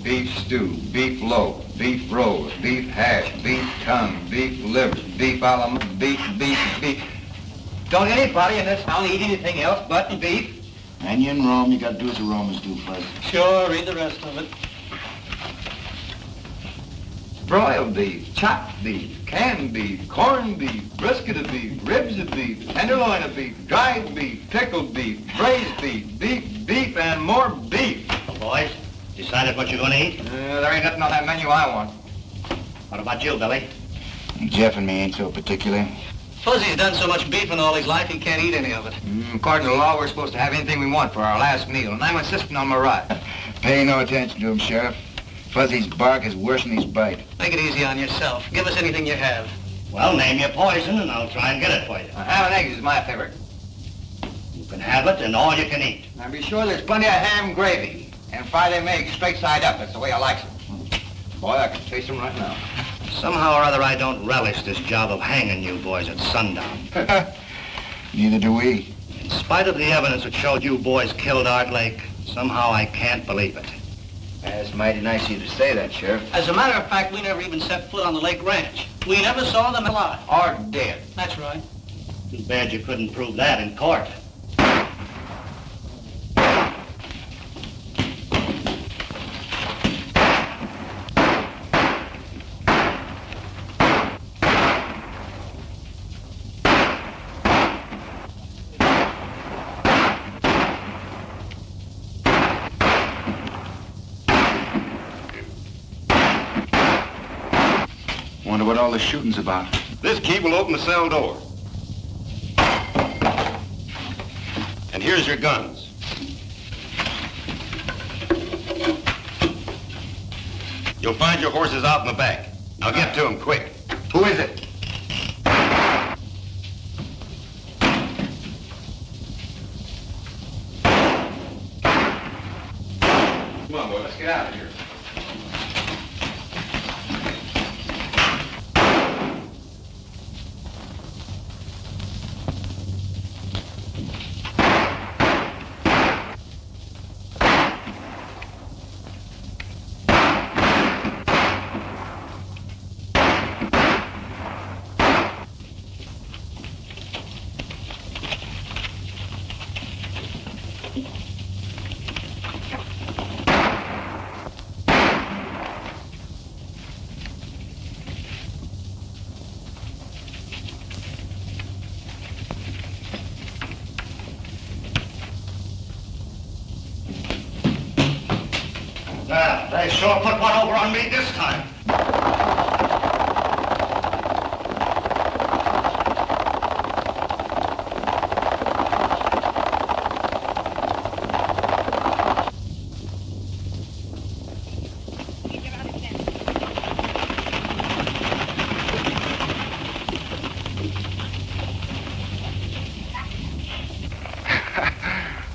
beef stew, beef loaf, beef roll, beef hash, beef tongue, beef liver, beef a la beef. Don't anybody in this town eat anything else but beef? And you in Rome, you got to do as the Romans do, Fuzz. Sure, read the rest of it. Broiled beef, chopped beef, canned beef, corned beef, brisket of beef, ribs of beef, tenderloin of beef, dried beef, pickled beef, braised beef, beef, and more beef. Boys, decided what you're going to eat? There ain't nothing on that menu I want. What about you, Billy? Jeff and me ain't so particular. Fuzzy's done so much beefing all his life, he can't eat any of it. According to the law, we're supposed to have anything we want for our last meal, and I'm insisting on my right. Pay no attention to him, Sheriff. Fuzzy's bark is worse than his bite. Make it easy on yourself. Give us anything you have. Well, name your poison, and I'll try and get it for you. Ham and eggs is my favorite. You can have it, and all you can eat. Now be sure there's plenty of ham gravy, and fry them eggs straight side up. That's the way I like them. Boy, I can taste them right now. Somehow or other, I don't relish this job of hanging you boys at sundown. Neither do we. In spite of the evidence that showed you boys killed Art Lake, somehow I can't believe it. That's mighty nice of you to say that, Sheriff. As a matter of fact, we never even set foot on the Lake Ranch. We never saw them alive. Or dead. That's right. Too bad you couldn't prove that in court. Wonder what all the shooting's about. This key will open the cell door. And here's your guns. You'll find your horses out in the back. Now get to them quick. Who is it? Come on, boy, let's get out of here. They sure put one over on me this time.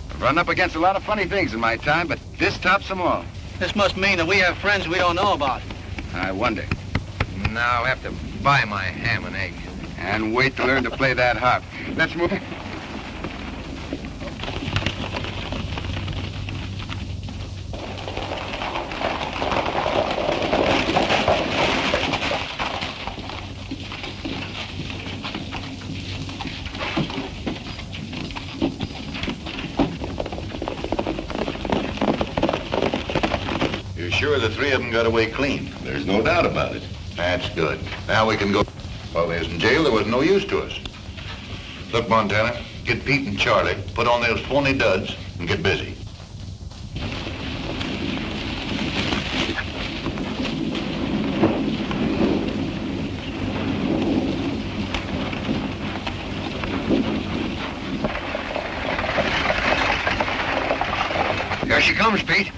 I've run up against a lot of funny things in my time, but this tops them all. This must mean that we have friends we don't know about. I wonder. Now I'll have to buy my ham and eggs. And wait to learn to play that harp. Let's move. You're sure the three of them got away clean? There's no doubt about it. That's good. Now we can go. While they was in jail, there was no use to us. Look, Montana, get Pete and Charlie, put on those phony duds, and get busy. Here she comes, Pete.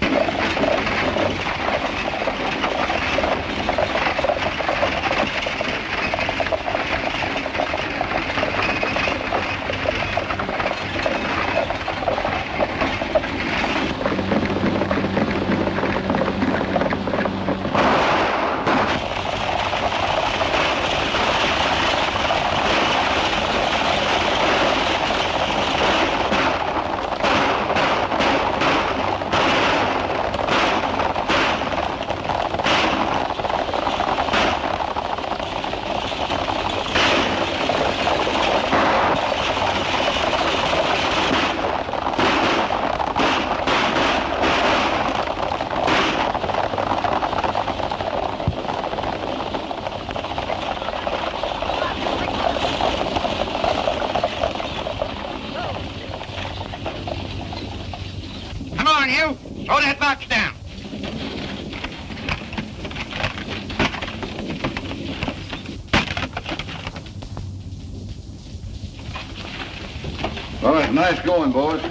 Nice going, boys.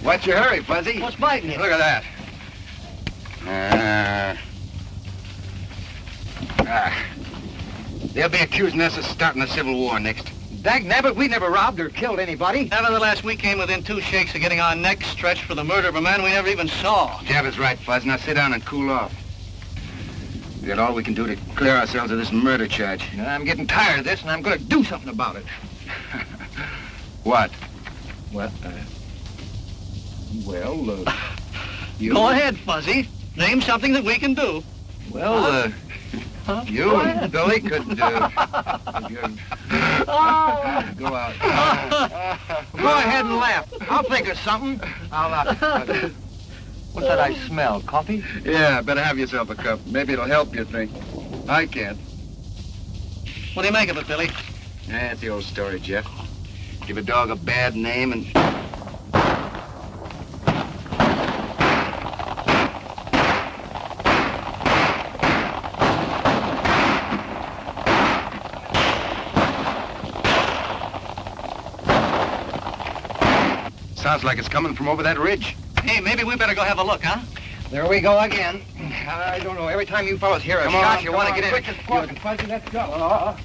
What's your hurry, Fuzzy? What's biting you? Look at that. They'll be accusing us of starting a civil war next. Dag nabbit, we never robbed or killed anybody. Nevertheless, we came within 2 shakes of getting our necks stretched for the murder of a man we never even saw. Jeff is right, Fuzz. Now sit down and cool off. We got all we can do to clear ourselves of this murder charge. I'm getting tired of this, and I'm going to do something about it. What? Well, you... Go ahead, Fuzzy. Name something that we can do. Well, you and Billy could, go out. Go ahead and laugh. I'll think of something. What's that I smell? Coffee? Yeah, better have yourself a cup. Maybe it'll help you think. I can't. What do you make of it, Billy? Yeah, it's the old story, Jeff. Give a dog a bad name and... Sounds like it's coming from over that ridge. Hey, maybe we better go have a look, huh? There we go again. I don't know. Every time you fellas hear a Come shot, on, you come want to on, get in. quick as fuck. Fuzzy, let's go.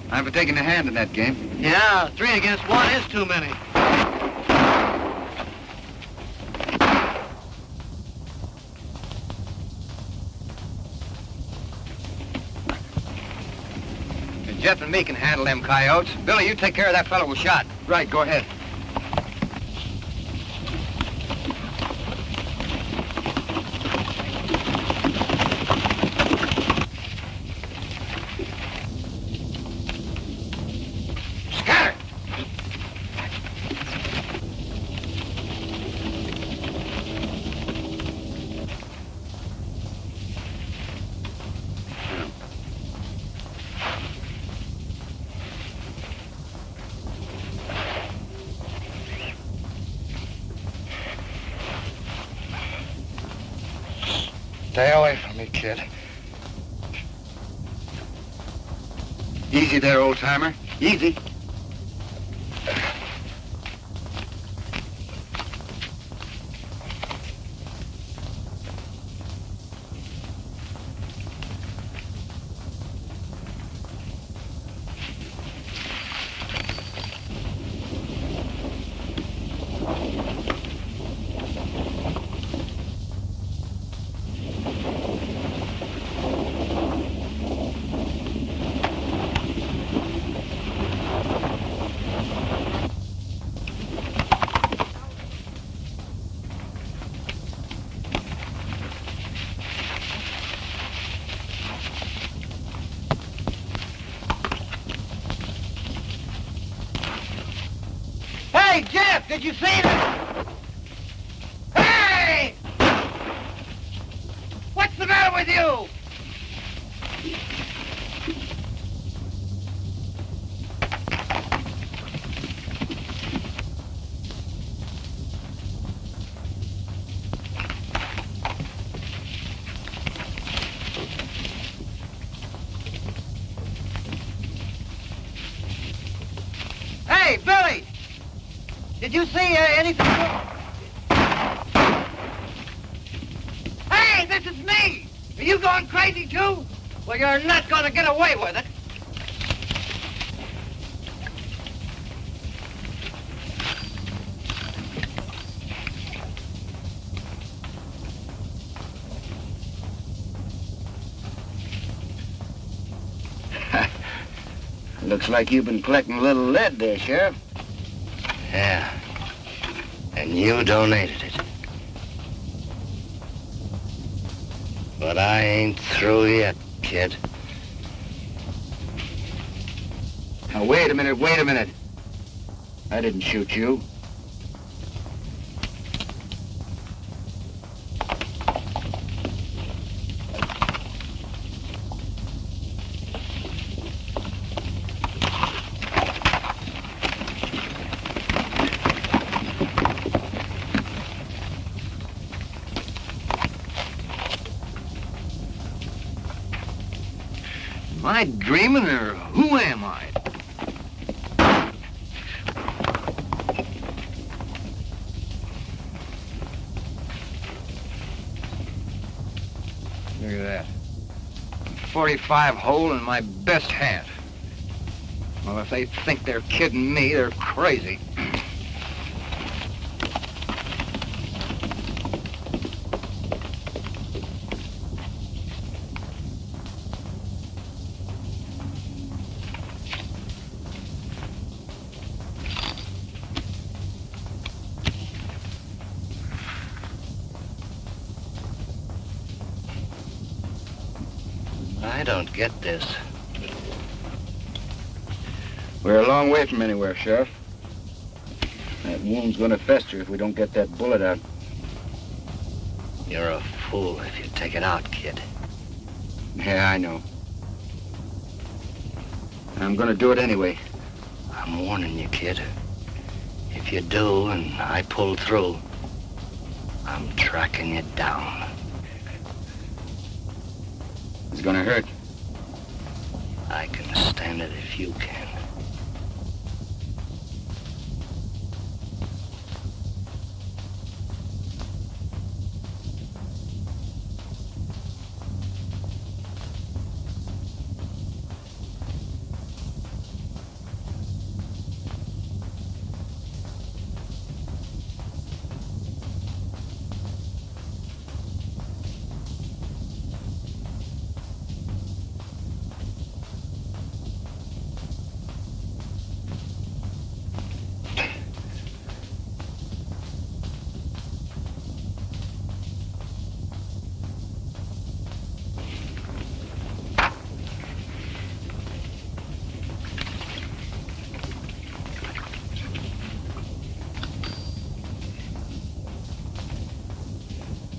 I'm for taking a hand in that game. Yeah, 3 against 1 is too many. Jeff and me can handle them coyotes. Billy, you take care of that fellow who shot. Right, go ahead. Scatter! Stay away from me, kid. Easy there, old-timer. Easy. back! Did you see that? Hey! What's the matter with you? Hey, Billy! Did you see anything? Hey, this is me! Are you going crazy too? Well, you're not going to get away with it. Looks like you've been collecting a little lead there, Sheriff. Yeah. And you donated it. But I ain't through yet, kid. Now, wait a minute. I didn't shoot you. Am I dreaming, or who am I? Look at that. 45 hole in my best hat. Well, if they think they're kidding me, they're crazy. I don't get this. We're a long way from anywhere, Sheriff. That wound's gonna fester if we don't get that bullet out. You're a fool if you take it out, kid. Yeah, I know. I'm gonna do it anyway. I'm warning you, kid. If you do and I pull through, I'm tracking you down. It's gonna hurt. I can stand it if you can.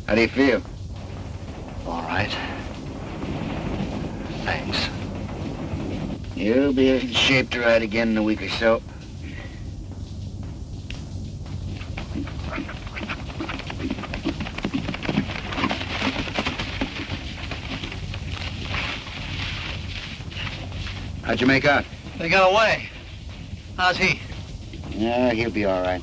How do you feel? All right. Thanks. You'll be in shape to ride again in a week or so. How'd you make out? They got away. How's he? Yeah, he'll be all right.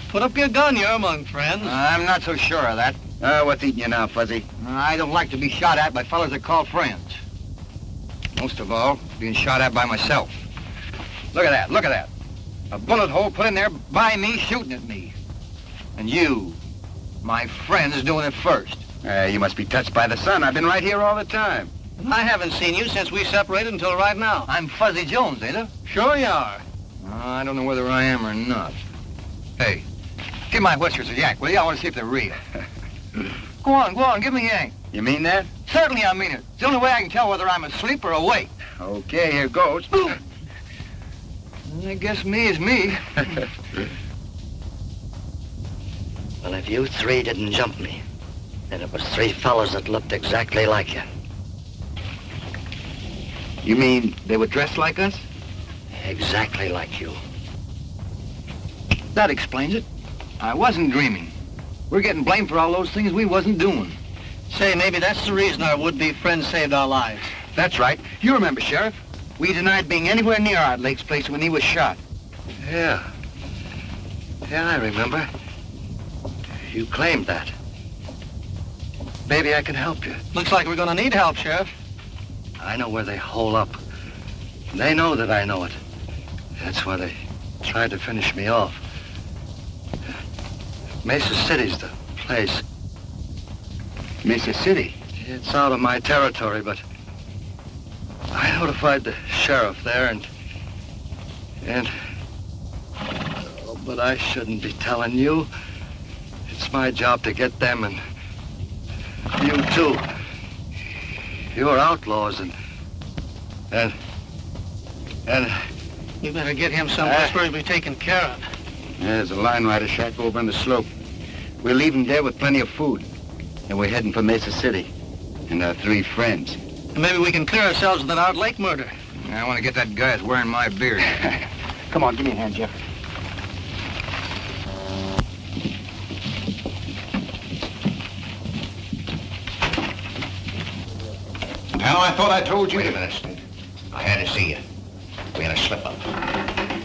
Put up your gun, you're among friends. I'm not so sure of that. What's eating you now, Fuzzy? I don't like to be shot at by fellas that call friends. Most of all, being shot at by myself. Look at that. A bullet hole put in there by me shooting at me. And you, my friend, is doing it first. You must be touched by the sun. I've been right here all the time. I haven't seen you since we separated until right now. I'm Fuzzy Jones, ain't I? Sure you are. I don't know whether I am or not. Hey, give my whiskers a yank, will you? I want to see if they're real. Go on, give me a yank. You mean that? Certainly I mean it. It's the only way I can tell whether I'm asleep or awake. Okay, here goes. I guess me is me. Well, if you three didn't jump me, then it was three fellows that looked exactly like you. You mean they were dressed like us? Exactly like you. That explains it. I wasn't dreaming. We're getting blamed for all those things we wasn't doing. Say, maybe that's the reason our would-be friend saved our lives. That's right. You remember, Sheriff. We denied being anywhere near Art Lake's place when he was shot. Yeah. Yeah, I remember. You claimed that. Maybe I can help you. Looks like we're gonna need help, Sheriff. I know where they hole up. They know that I know it. That's why they tried to finish me off. Mesa City's the place. Mesa City. It's out of my territory, but I notified the sheriff there and oh, but I shouldn't be telling you. It's my job to get them and you too. You're outlaws and We better get him someplace where he'll be taken care of. Yeah, there's a line rider shack over on the slope. We'll leave him there with plenty of food. And we're heading for Mesa City. And our three friends. And maybe we can clear ourselves of that Art Lake murder. I want to get that guy that's wearing my beard. Come on, give me a hand, Jeff. Now, I thought I told you. Wait a minute, Snoop. I had to see you. We had a slip-up.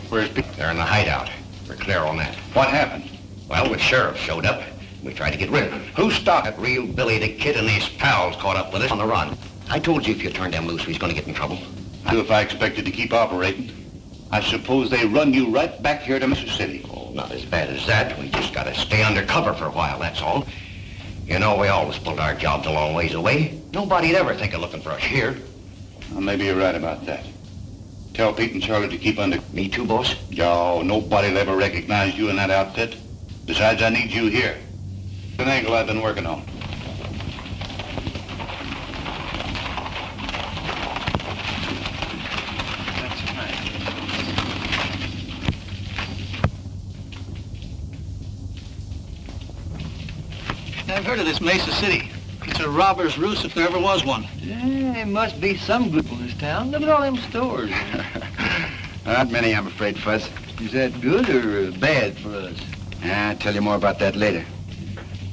Where's Pete? They're in the hideout. We're clear on that. What happened? Well, the sheriff showed up. We tried to get rid of him. Who stopped? That real Billy the Kid and his pals caught up with us on the run. I told you if you turned them loose, we was going to get in trouble. If I expected to keep operating, I suppose they run you right back here to Mississippi. Oh, not as bad as that. We just got to stay under cover for a while, that's all. You know, we always pulled our jobs a long ways away. Nobody'd ever think of looking for us here. Well, maybe you're right about that. Tell Pete and Charlie to keep under... Me too, boss? Joe, nobody'll ever recognize you in that outfit. Besides, I need you here. An angle I've been working on. I've heard of this Mesa City. It's a robber's roost if there ever was one. Yeah, there must be some good in this town. Look at all them stores. Not many, I'm afraid, Fuzz. Is that good or bad for us? I'll tell you more about that later.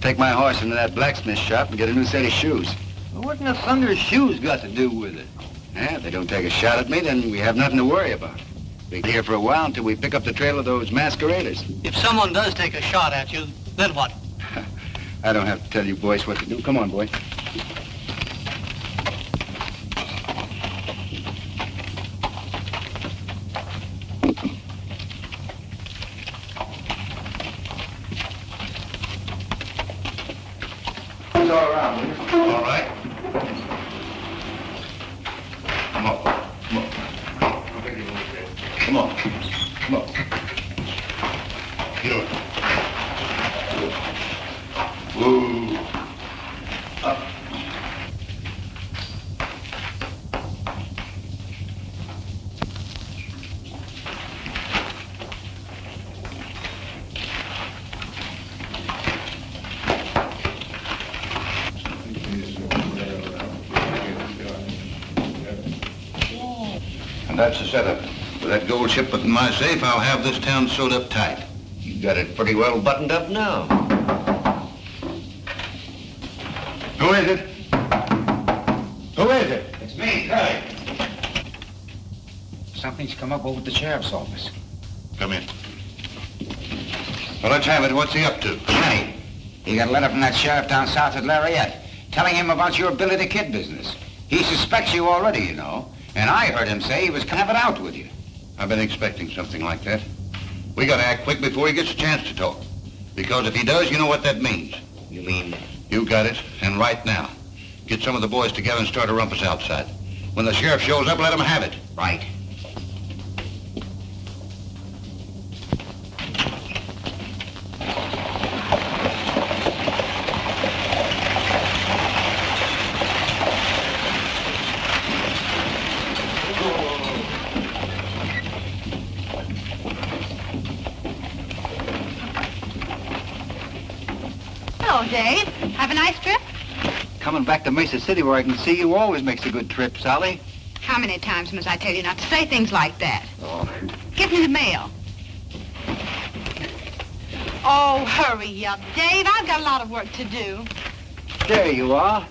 Take my horse into that blacksmith shop and get a new set of shoes. Well, what in the thunder's shoes got to do with it? Yeah, if they don't take a shot at me, then we have nothing to worry about. We'll be here for a while until we pick up the trail of those masqueraders. If someone does take a shot at you, then what? I don't have to tell you boys what to do. Come on, boy. It's all around, will you? All right. Come on. Come on. Come on. Come on. Get over. Whoa. Up. And that's the setup. With that gold shipment in my safe, I'll have this town sewed up tight. You got it pretty well buttoned up now. Who is it? Who is it? It's me, Curly. Something's come up over at the sheriff's office. Come in. Well, let's have it. What's he up to? Johnny, he got a letter from that sheriff down south at Lariat telling him about your Billy the Kid business. He suspects you already, you know. And I heard him say he was coming out with you. I've been expecting something like that. We gotta act quick before he gets a chance to talk. Because if he does, you know what that means. You mean? You got it, and right now. Get some of the boys together and start a rumpus outside. When the sheriff shows up, let him have it. Right. Hello, Dave. Have a nice trip? Coming back to Mesa City where I can see you always makes a good trip, Sally. How many times must I tell you not to say things like that? Oh. Give me the mail. Oh, hurry up, Dave. I've got a lot of work to do. There you are.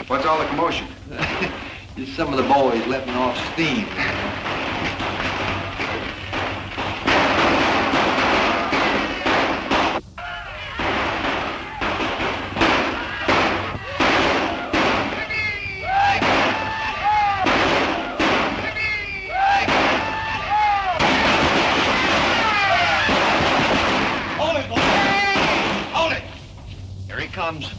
What's all the commotion? Just some of the boys letting off steam. Hold it, boy. Hold it. Here he comes.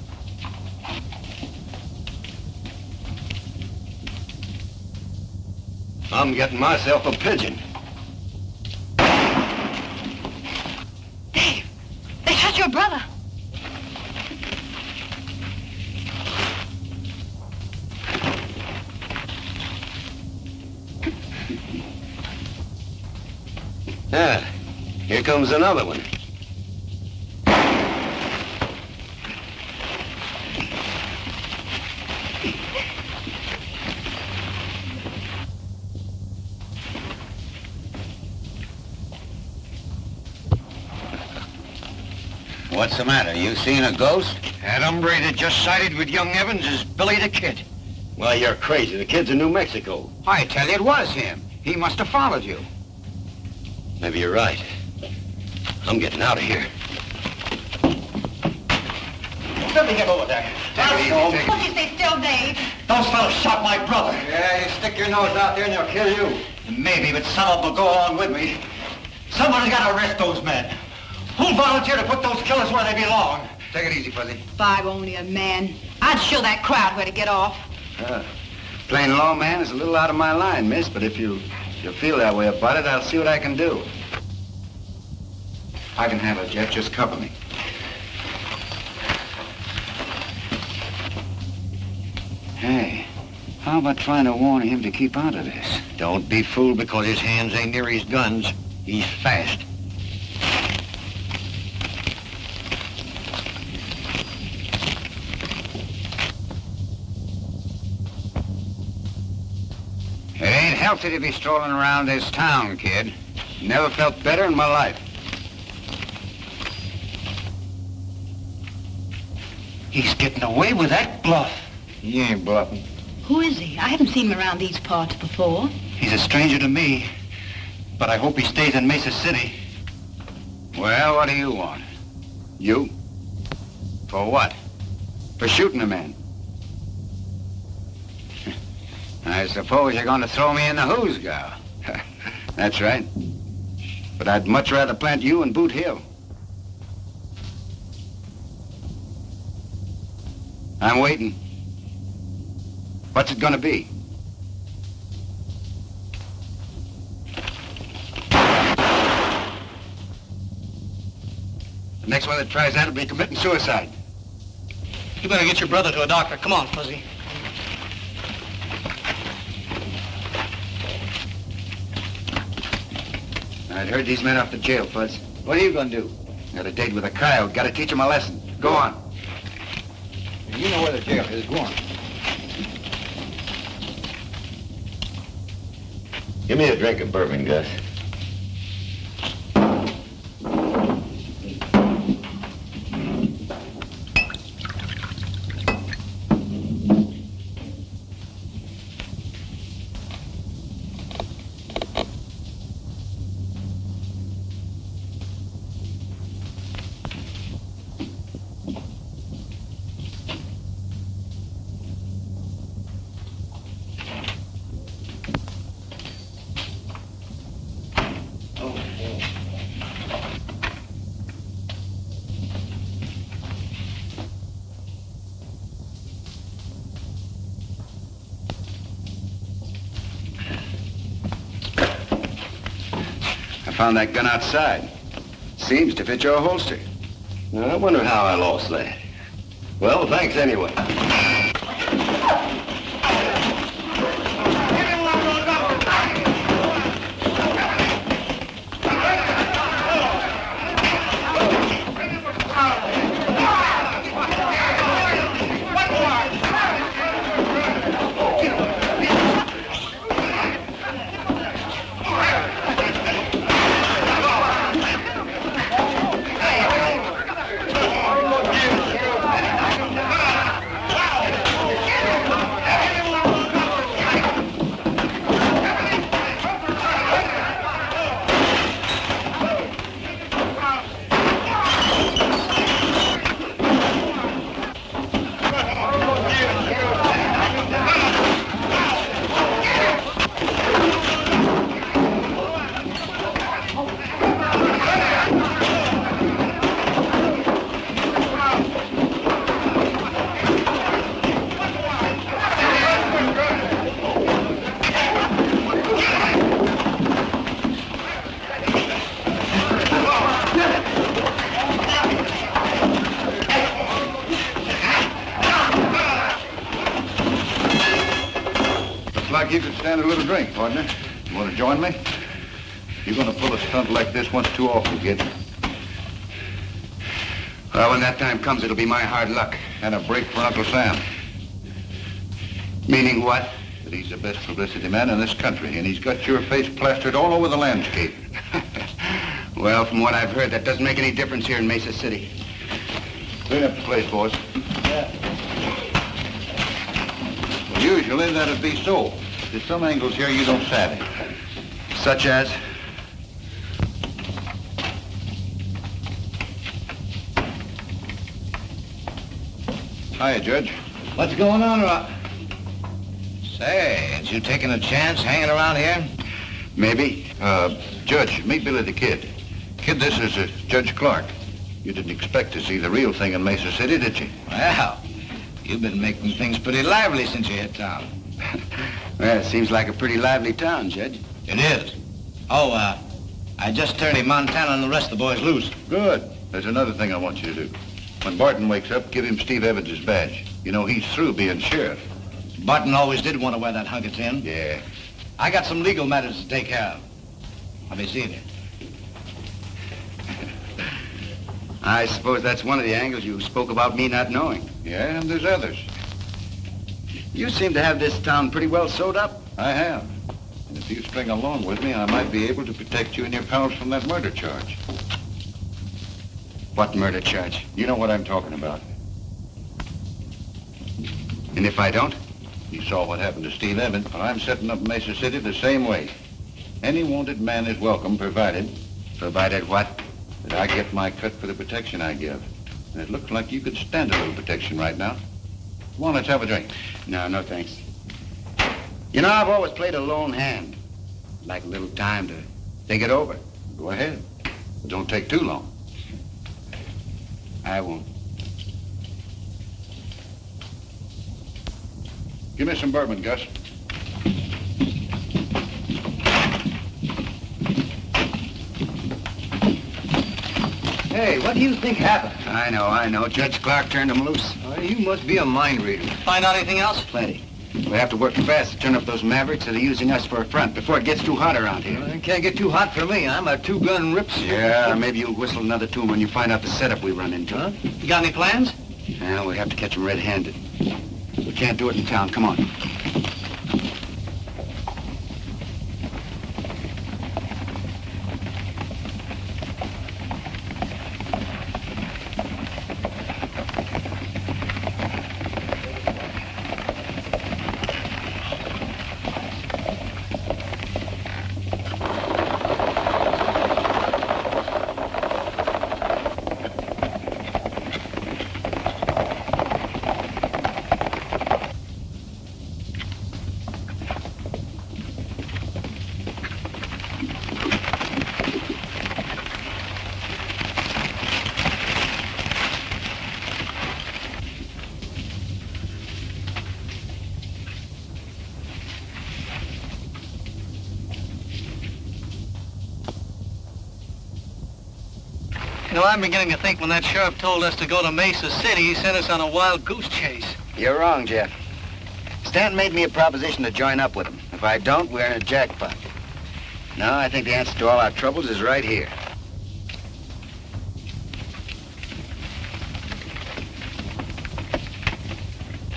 I'm getting myself a pigeon. Dave, they shot your brother. Yeah, here comes another one. What's the matter? You seen a ghost? That hombre that just sided with young Evans is Billy the Kid. Well, you're crazy. The kid's in New Mexico. I tell you, it was him. He must have followed you. Maybe you're right. I'm getting out of here. Let me get over there. Won't you stay still, Dave? Those fellas shot my brother. Yeah, you stick your nose out there and they'll kill you. Maybe, but some of them will go along with me. Somebody's got to arrest those men. Who'll volunteer to put those killers where they belong? Take it easy, Fuzzy. If I were only a man, I'd show that crowd where to get off. Plain lawman is a little out of my line, miss, but if you feel that way about it, I'll see what I can do. I can handle it, Jeff. Just cover me. Hey, how about trying to warn him to keep out of this? Don't be fooled because his hands ain't near his guns. He's fast. It ain't healthy to be strolling around this town, kid. Never felt better in my life. He's getting away with that bluff. He ain't bluffing. Who is he? I haven't seen him around these parts before. He's a stranger to me, but I hope he stays in Mesa City. Well, what do you want? You? For what? For shooting a man. I suppose you're going to throw me in the hoosgow. That's right. But I'd much rather plant you in Boot Hill. I'm waiting. What's it gonna be? The next one that tries that will be committing suicide. You better get your brother to a doctor. Come on, Fuzzy. I'd heard these men off to jail, Fuzz. What are you gonna do? Got a date with a coyote. Gotta teach him a lesson. Go on. You know where the jail is. Go on. Give me a drink of bourbon, Gus. I found that gun outside. Seems to fit your holster. Now, I wonder how I lost that. Well, thanks anyway. like you could stand a little drink, partner. You want to join me? You're going to pull a stunt like this once too often, kid. Well, when that time comes, it'll be my hard luck. And a break for Uncle Sam. Meaning what? That he's the best publicity man in this country, and he's got your face plastered all over the landscape. Well, from what I've heard, that doesn't make any difference here in Mesa City. Clean up the place, boys. Well, usually that'd be so. There's some angles here you don't savvy. Such as? Hiya, Judge. What's going on, Rock? Say, ain't you taking a chance hanging around here? Maybe. Judge, meet Billy the Kid. Kid, this is Judge Clark. You didn't expect to see the real thing in Mesa City, did you? Well, you've been making things pretty lively since you hit town. Well, it seems like a pretty lively town, Judge. It is. Oh, I just turned him Montana and the rest of the boys loose. Good. There's another thing I want you to do. When Barton wakes up, give him Steve Evans' badge. You know, he's through being sheriff. Barton always did want to wear that hunk of tin. Yeah. I got some legal matters to take care of. I'll be seeing you. I suppose that's one of the angles you spoke about me not knowing. Yeah, and there's others. You seem to have this town pretty well sewed up. I have. And if you string along with me, I might be able to protect you and your pals from that murder charge. What murder charge? You know what I'm talking about. And if I don't? You saw what happened to Steve Evans. Well, I'm setting up Mesa City the same way. Any wanted man is welcome, provided Provided what? that I get my cut for the protection I give. And it looks like you could stand a little protection right now. Come on, let's have a drink. No, thanks. You know, I've always played a lone hand. I'd like a little time to think it over. Go ahead. But don't take too long. I won't. Give me some bourbon, Gus. Hey, what do you think happened? I know. Judge Clark turned him loose. You must be a mind reader. Find out anything else? Plenty. We have to work fast to turn up those mavericks that are using us for a front before it gets too hot around here. It can't get too hot for me. I'm a two-gun rips. Yeah, or maybe you'll whistle another tune when you find out the setup we run into. Huh? You got any plans? Well, we have to catch them red-handed. We can't do it in town. Come on. You know, I'm beginning to think when that sheriff told us to go to Mesa City, he sent us on a wild goose chase. You're wrong, Jeff. Stanton made me a proposition to join up with him. If I don't, we're in a jackpot. No, I think the answer to all our troubles is right here.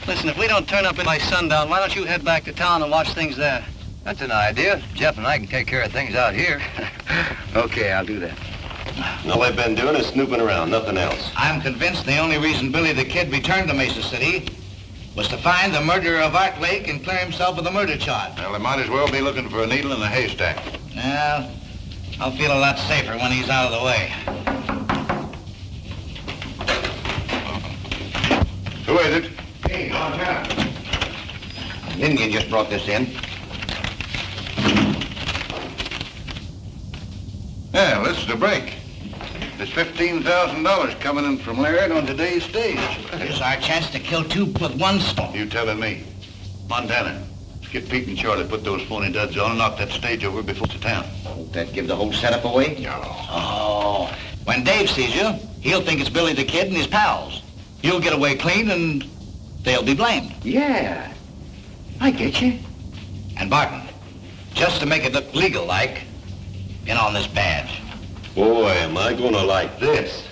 Listen, if we don't turn up by sundown, why don't you head back to town and watch things there? That's an idea. Jeff and I can take care of things out here. Okay, I'll do that. All they've been doing is snooping around, nothing else. I'm convinced the only reason Billy the Kid returned to Mesa City was to find the murderer of Art Lake and clear himself of the murder charge. Well, they might as well be looking for a needle in a haystack. Well, I'll feel a lot safer when he's out of the way. Who is it? Hey, Montana. An Indian just brought this in. Yeah, this is the break. There's $15,000 coming in from Laird on today's stage. Here's our chance to kill two with one stone. You telling me. Montana, let's get Pete and Charlie, put those phony duds on and knock that stage over before it's town. Won't that give the whole setup away? No. Oh, when Dave sees you, he'll think it's Billy the Kid and his pals. You'll get away clean and they'll be blamed. Yeah, I get you. And Barton, just to make it look legal-like, in on this badge. Boy, am I gonna like this.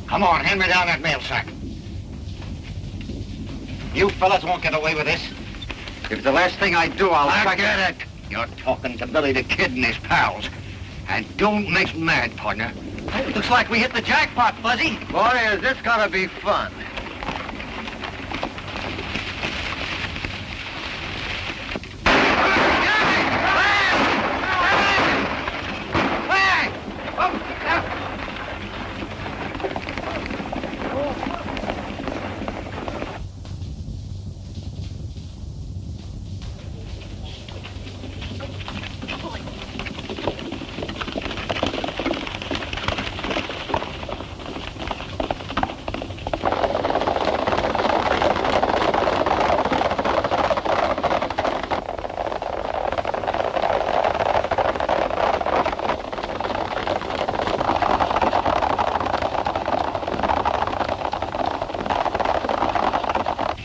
Come on, hand me down that mail sack. You fellas won't get away with this. If it's the last thing I do, I'll forget it. You're talking to Billy the Kid and his pals. And don't make mad, partner. Looks like we hit the jackpot, Fuzzy. Boy, is this gonna be fun.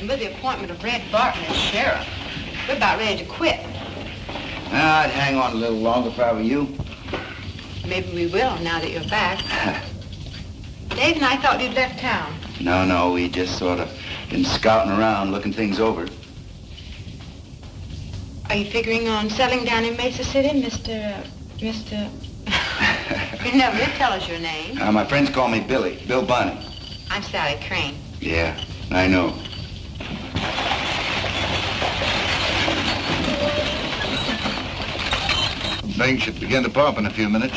With the appointment of Red Barton as sheriff, we're about ready to quit. I'd hang on a little longer if I were you. Maybe we will now that you're back. Dave and I thought you'd left town. No, we just sort of been scouting around, looking things over. Are you figuring on settling down in Mesa City, Mr. You never did tell us your name. My friends call me Billy, Bill Bunny. I'm Sally Crane. Yeah, I know. Things should begin to pump in a few minutes.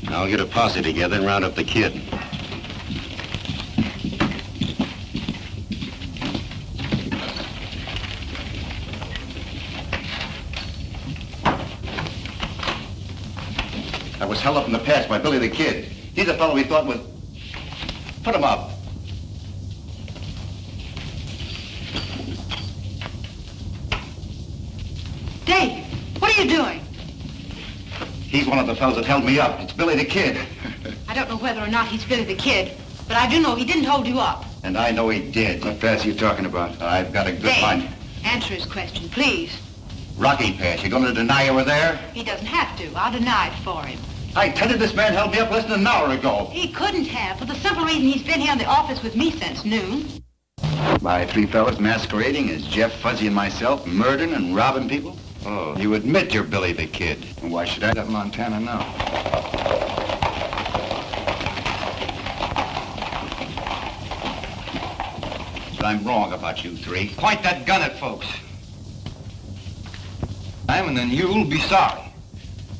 I'll get a posse together and round up the kid. I was held up in the past by Billy the Kid. He's a fellow we thought would... Put him up. Dave, what are you doing? He's one of the fellows that held me up. It's Billy the Kid. I don't know whether or not he's Billy the Kid, but I do know he didn't hold you up. And I know he did. What pass are you talking about? I've got a good Dave, mind. answer his question, please. Rocky Pass. You gonna deny you were there? He doesn't have to. I'll deny it for him. I tell you, this man held me up less than an hour ago. He couldn't have, for the simple reason he's been here in the office with me since noon. By three fellas masquerading as Jeff, Fuzzy, and myself, murdering and robbing people? Oh, you admit you're Billy the Kid. Why should I let Montana know? I'm wrong about you three. Point that gun at folks. And then you'll be sorry.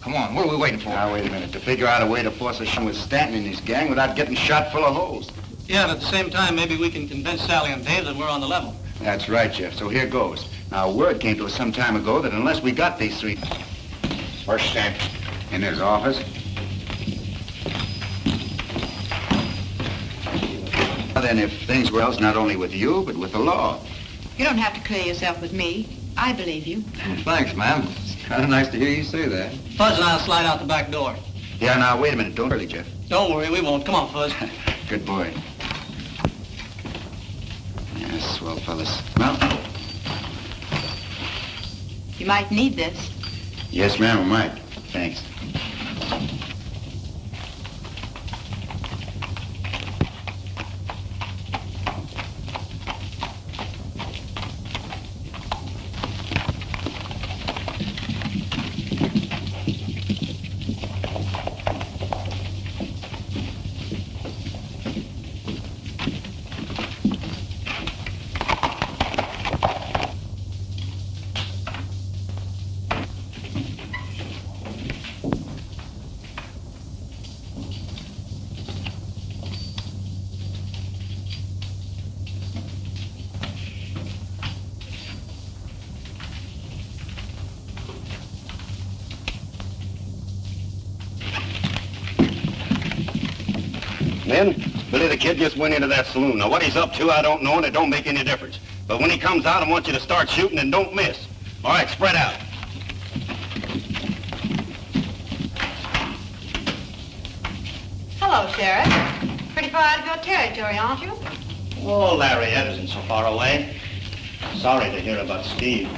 Come on, what are we waiting for? Now, wait a minute. To figure out a way to force a shot with Stanton and his gang without getting shot full of holes. Yeah, but at the same time, maybe we can convince Sally and Dave that we're on the level. That's right, Jeff. So here goes. Now, word came to us some time ago that unless we got these three... Where's Stanton? In his office. Well, then, if things were else, not only with you, but with the law. You don't have to clear yourself with me. I believe you. Thanks, ma'am. It's kind of nice to hear you say that. Fuzz and I'll slide out the back door. Yeah, now, wait a minute. Don't hurry, Jeff. Don't worry, we won't. Come on, Fuzz. Good boy. Yeah, swell fellas. Well, You might need this. yes, ma'am, I might. Thanks. Men, Billy the Kid just went into that saloon. Now, what he's up to, I don't know, and it don't make any difference. But when he comes out, I want you to start shooting and don't miss. All right, spread out. Hello, Sheriff. Pretty far out of your territory, aren't you? Oh, Lariat isn't so far away. Sorry to hear about Steve.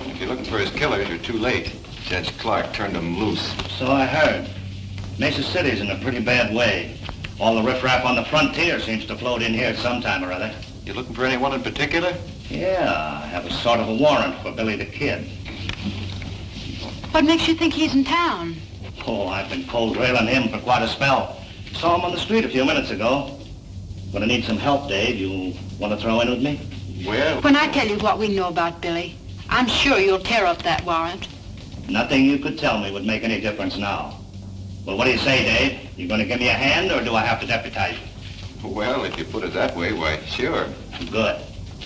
If you're looking for his killers, you're too late. Judge Clark turned him loose. So I heard. Mesa City's in a pretty bad way. All the riffraff on the frontier seems to float in here sometime or other. You looking for anyone in particular? Yeah, I have a sort of a warrant for Billy the Kid. What makes you think he's in town? Oh, I've been cold trailing him for quite a spell. Saw him on the street a few minutes ago. Gonna need some help, Dave. You want to throw in with me? Well, When I tell you what we know about Billy, I'm sure you'll tear up that warrant. Nothing you could tell me would make any difference now. Well, what do you say, Dave? You gonna give me a hand, or do I have to deputize you? well, if you put it that way, why, sure. Good.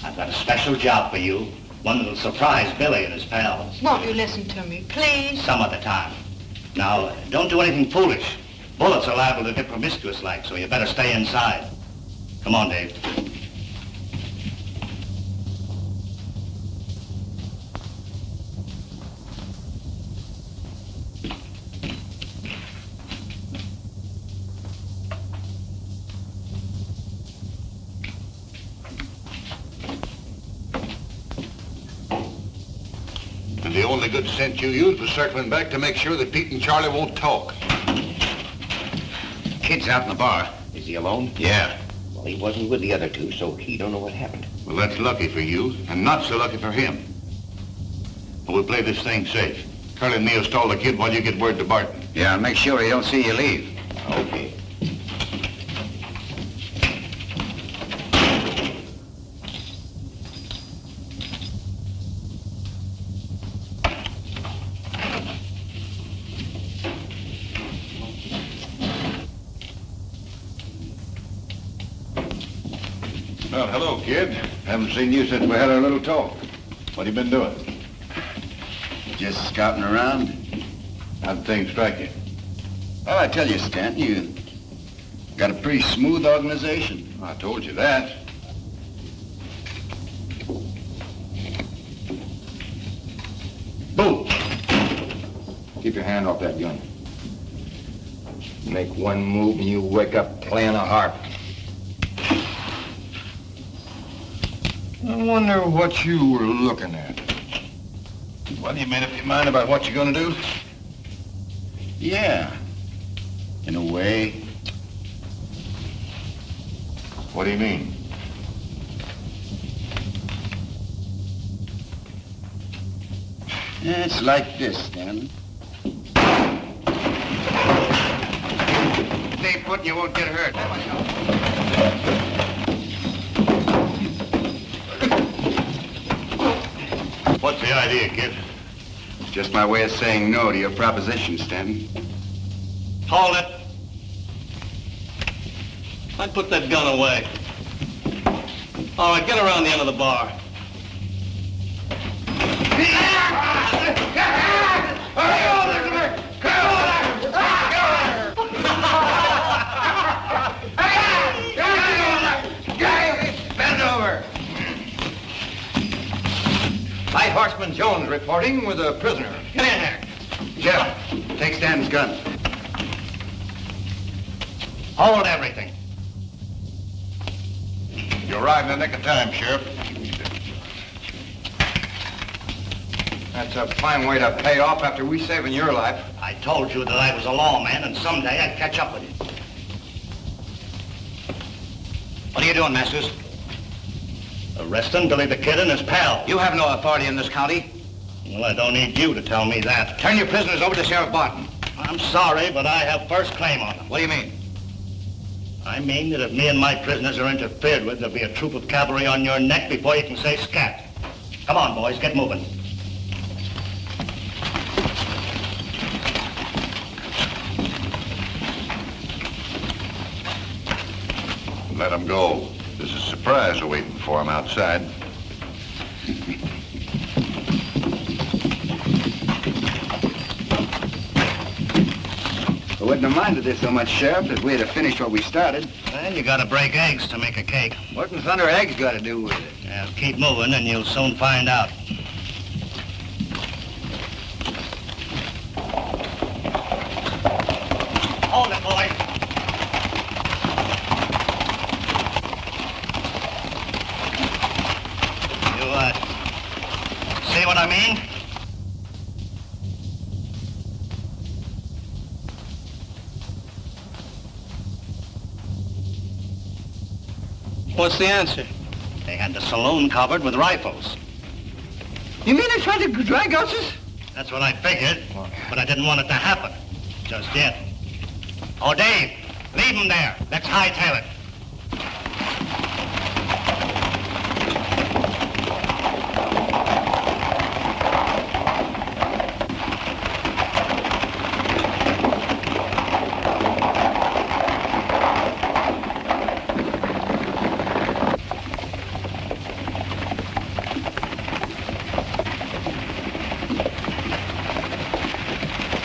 I've got a special job for you. One that'll surprise Billy and his pals. Won't you listen to me, please? Some other time. Now, don't do anything foolish. Bullets are liable to get promiscuous like, so you better stay inside. Come on, Dave. And the only good sense you used was circling back to make sure that Pete and Charlie won't talk. Kid's out in the bar. Is he alone? Yeah. Well, he wasn't with the other two, so he don't know what happened. Well, that's lucky for you, and not so lucky for him. But we'll play this thing safe. Curly and me'll stall the kid while you get word to Barton. Yeah, and make sure he don't see you leave. Okay. Well, hello, kid. Haven't seen you since we had our little talk. What have you been doing? Just scouting around. How'd things strike you? Well, I tell you, Stanton, you got a pretty smooth organization. I told you that. Boom! Keep your hand off that gun. Make one move and you wake up playing a harp. I wonder what you were looking at. Well, you made up your mind about what you're gonna do? Yeah, in a way. What do you mean? It's like this, Stanton. Stay put and you won't get hurt. What's the idea, kid? It's just my way of saying no to your proposition, Stanton. Hold it. I'd put that gun away. All right, get around the end of the bar. Bend over. Light Horseman Jones reporting with a prisoner. Get in there. Jeff, take Stanton's gun. Hold everything. You arrived in the nick of time, Sheriff. That's a fine way to pay off after we saving your life. I told you that I was a lawman and someday I'd catch up with you. What are you doing, Masters? Arresting Billy the Kid and his pal. You have no authority in this county. Well, I don't need you to tell me that. Turn your prisoners over to Sheriff Barton. I'm sorry, but I have first claim on them. What do you mean? I mean that if me and my prisoners are interfered with, there'll be a troop of cavalry on your neck before you can say scat. Come on, boys, get moving. Let him go. There's a surprise awaiting for him outside. Who would wouldn't have minded this so much, Sheriff, if we had finished what we started. Well, you gotta break eggs to make a cake. What in thunder eggs got to do with it? Now, keep moving and you'll soon find out. Hold it, boy. You, see what I mean? What's the answer? They had the saloon covered with rifles. You mean they tried to drag us? That's what I figured, but I didn't want it to happen. Just yet. Oh, Dave, leave him there. Let's hightail it.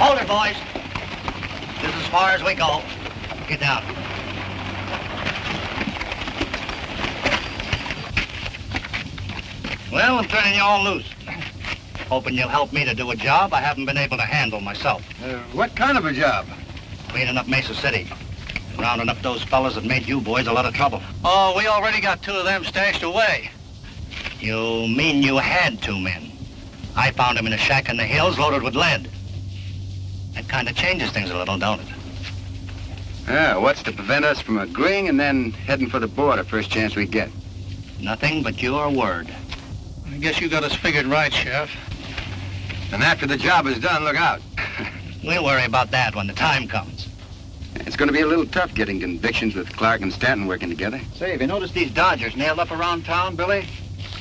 Hold it, boys. This is as far as we go. Get down. Well, I'm turning you all loose. Hoping you'll help me to do a job I haven't been able to handle myself. What kind of a job? Cleaning up Mesa City. Rounding up those fellas that made you boys a lot of trouble. Oh, we already got 2 of them stashed away. You mean you had 2 men? I found them in a shack in the hills loaded with lead. That kind of changes things a little, don't it? Yeah, what's to prevent us from agreeing and then heading for the border first chance we get? Nothing but your word. I guess you got us figured right, Sheriff. And after the job is done, look out. We'll worry about that when the time comes. It's going to be a little tough getting convictions with Clark and Stanton working together. Say, have you noticed these Dodgers nailed up around town, Billy?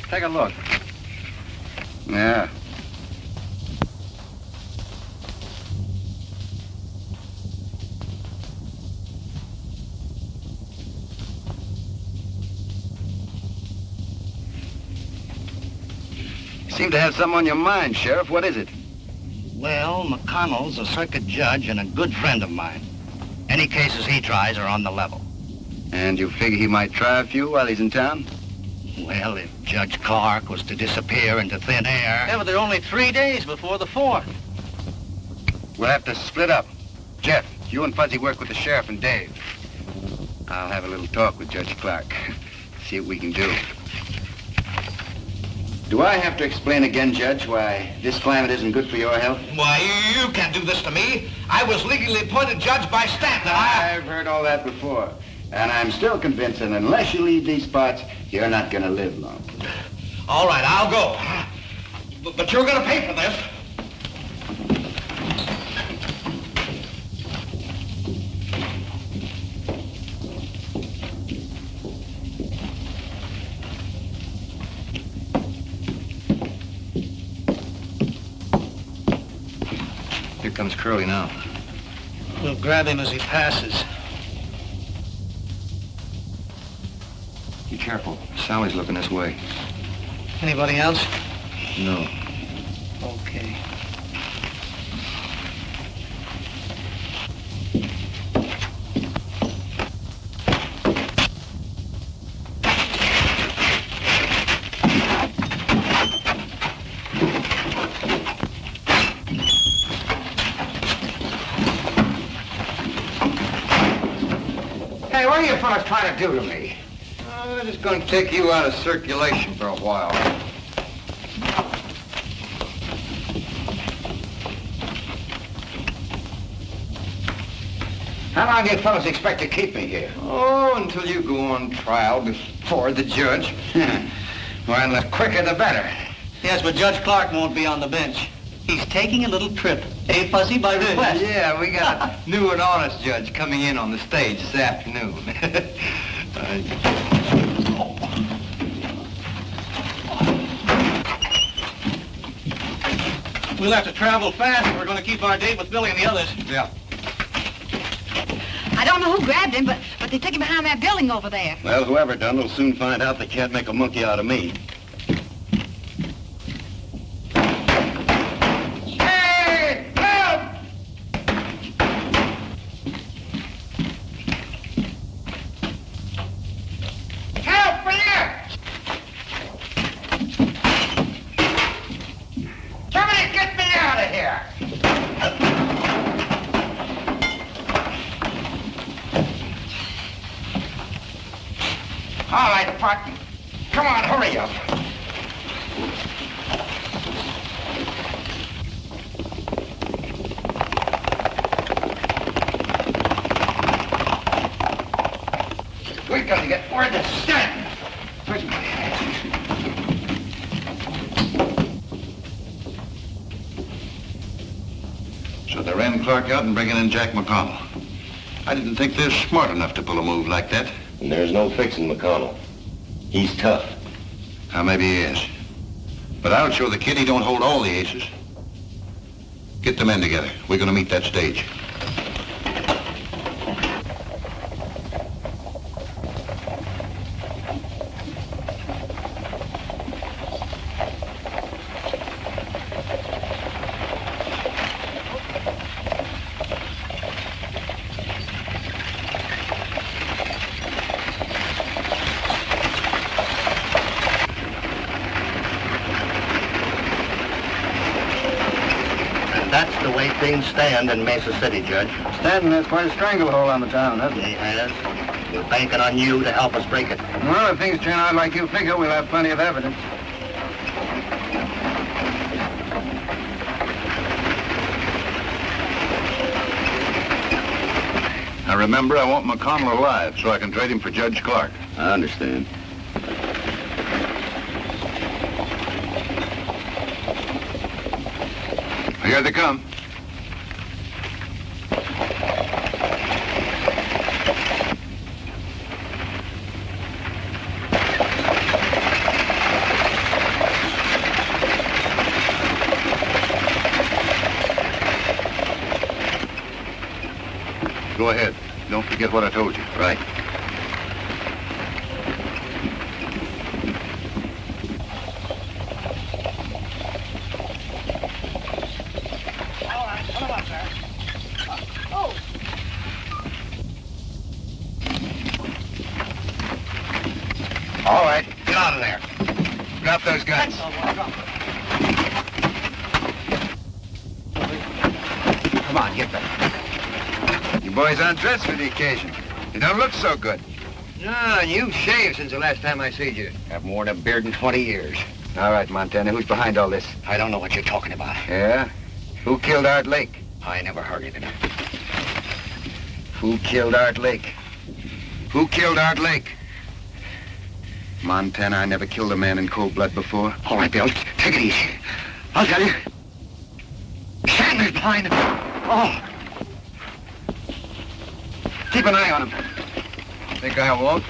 Take a look. Yeah. Seem to have something on your mind, Sheriff. What is it? Well, McConnell's a circuit judge and a good friend of mine. Any cases he tries are on the level. And you figure he might try a few while he's in town? Well, if Judge Clark was to disappear into thin air... Yeah, but there are only 3 days before the 4th. We'll have to split up. Jeff, you and Fuzzy work with the sheriff and Dave. I'll have a little talk with Judge Clark. See what we can do. Do I have to explain again, Judge, why this climate isn't good for your health? Why, you can't do this to me. I was legally appointed judge by Stanton. I've heard all that before. And I'm still convinced that unless you leave these parts, you're not going to live long. All right, I'll go. But you're going to pay for this. Here comes Curly now. We'll grab him as he passes. Be careful. Sally's looking this way. Anybody else? No. Okay. Hey, what are you fellas trying to do to me? I'm just going to take you out of circulation for a while. How long do you fellas expect to keep me here? Oh, until you go on trial before the judge. Well, the quicker the better. Yes, but Judge Clark won't be on the bench. He's taking a little trip. Eh, Fuzzy, by request? Yeah, we got a new and honest judge coming in on the stage this afternoon. We'll have to travel fast if we're going to keep our date with Billy and the others. Yeah. I don't know who grabbed him, but they took him behind that building over there. Well, whoever done will soon find out they can't make a monkey out of me. Hey! Help! All right, partner. Come on, hurry up. We gotta get where to stand. Where's my hat? So they ran Clark out and bringing in Jack McConnell. I didn't think they're smart enough to pull a move like that. And there's no fixing McConnell. He's tough. Maybe he is. But I'll show the kid he don't hold all the aces. Get the men together. We're gonna meet that stage. That's the way things stand in Mesa City, Judge. Stanton has quite a stranglehold on the town, hasn't He has. We're banking on you to help us break it. Well, if things turn out like you figure, we'll have plenty of evidence. Now remember, I want McConnell alive so I can trade him for Judge Clark. I understand. Here they come. Go ahead. Don't forget what I told you. Right. All right, get out of there. Drop those guns. Come on, get back. You boys undressed for the occasion. You don't look so good. No, and you've shaved since the last time I seen you. Haven't worn a beard in 20 years. All right, Montana, who's behind all this? I don't know what you're talking about. Yeah? Who killed Art Lake? I never heard of it. Who killed Art Lake? Who killed Art Lake? Montana, I never killed a man in cold blood before. All right, Bill, take it easy. I'll tell you. Sanders behind him. Oh, Keep an eye on him. Think I won't?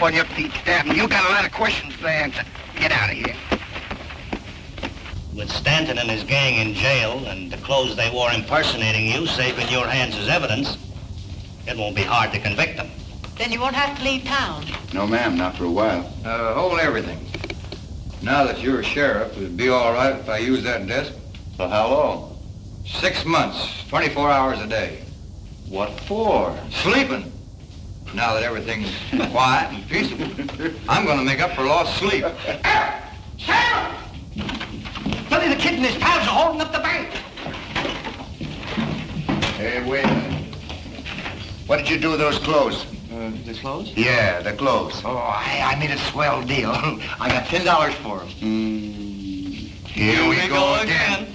up on your feet, Stanton. You got a lot of questions to answer. Get out of here. With Stanton and his gang in jail and the clothes they wore impersonating you safe in your hands as evidence, it won't be hard to convict them. Then you won't have to leave town. No, ma'am, not for a while. Hold everything. Now that you're a sheriff, it'd be all right if I use that desk. For how long? 6 months, 24 hours a day. What for? Sleeping. Now that everything's quiet and peaceable, I'm gonna make up for lost sleep. Sheriff! Billy the Kid and his pals are holding up the bank. Hey, wait a minute. What did you do with those clothes? The clothes? Yeah, the clothes. Oh, I made a swell deal. I got $10 for them. Here we go again.